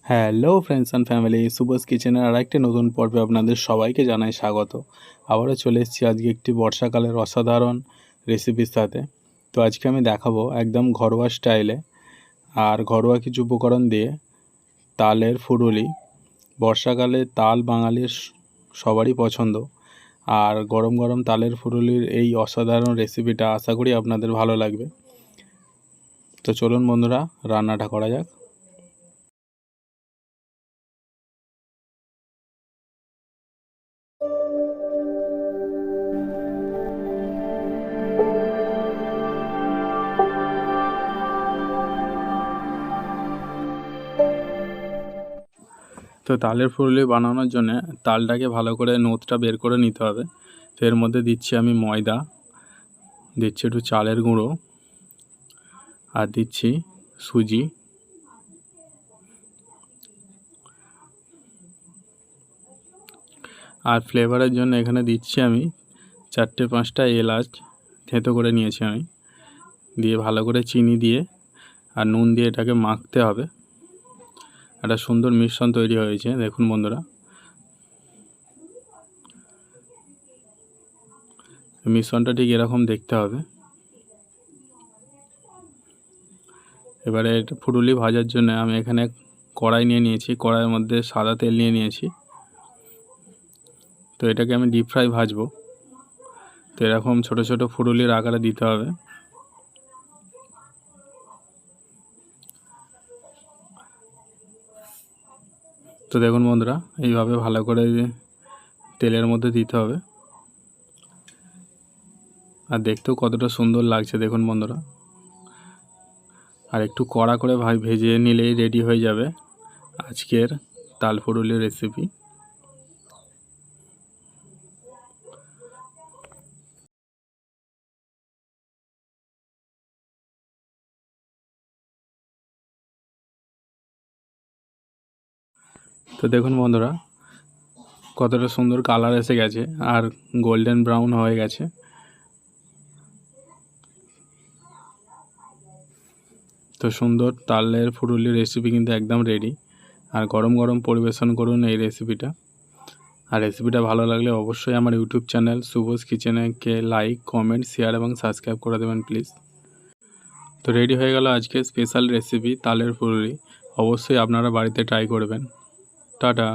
Hello friends and family, সুবস কিচেনের আরেকটি নতুন পর্বে আপনাদের সবাইকে জানাই স্বাগত। আবারও চলে এসেছি আজকে একটি বর্ষাকালের অসাধারণ রেসিপির সাথে। তো আজকে আমি দেখাবো একদম ঘরোয়া স্টাইলে আর ঘরোয়া কিছু উপকরণ দিয়ে তালের ফুরুলি। বর্ষাকালে তাল বাঙালির সবারই পছন্দ, আর গরম গরম তালের ফুরুলির এই অসাধারণ রেসিপিটা আশা করি আপনাদের ভালো লাগবে। তো চলুন বন্ধুরা, রান্নাটা করা যাক। তো তালের ফুরুলি বানানোর জন্য তালটাকে ভালো করে নোদটা বের করে নিতে হবে। তো এর মধ্যে দিচ্ছি আমি ময়দা, দিচ্ছি একটু চালের গুঁড়ো, আর দিচ্ছি সুজি, আর ফ্লেভারের জন্য এখানে দিচ্ছি আমি 4-5টা এলাচ থেঁতো করে নিয়েছি আমি, দিয়ে ভালো করে চিনি দিয়ে আর নুন দিয়ে এটাকে মাখতে হবে। একটা সুন্দর মিশ্রণ তৈরি হয়েছে, দেখুন বন্ধুরা। মিশ্রণটা ঠিক এরকম দেখতে হবে। এবারে এটা ফুরুলি ভাজার জন্য আমি এখানে কড়াই নিয়ে নিয়েছি, কড়াইয়ের মধ্যে সাদা তেল নিয়ে নিয়েছি। তো এটাকে আমি ডিপ ফ্রাই ভাজবো। তো এরকম ছোট ছোট ফুরুলির আকারে দিতে হবে। তো দেখুন বন্ধুরা, এইভাবে ভালো করে তেলের মধ্যে দিতে হবে, আর দেখতেও কতটা সুন্দর লাগছে দেখুন বন্ধুরা। আর একটু কড়া করে ভেজে নিলেই রেডি হয়ে যাবে আজকের তাল ফুরুলির রেসিপি। তো দেখুন বন্ধুরা, কতটা সুন্দর কালার এসে গেছে আর গোল্ডেন ব্রাউন হয়ে গেছে। তো সুন্দর তালের ফুরুলির রেসিপি কিন্তু একদম রেডি। আর গরম গরম পরিবেশন করুন এই রেসিপিটা। আর রেসিপিটা ভালো লাগলে অবশ্যই আমার ইউটিউব চ্যানেল সুবস কিচেনকে লাইক, কমেন্ট, শেয়ার এবং সাবস্ক্রাইব করে দেবেন প্লিজ। তো রেডি হয়ে গেল আজকে স্পেশাল রেসিপি তালের ফুরুলি। অবশ্যই আপনারা বাড়িতে ট্রাই করবেন। টাটা।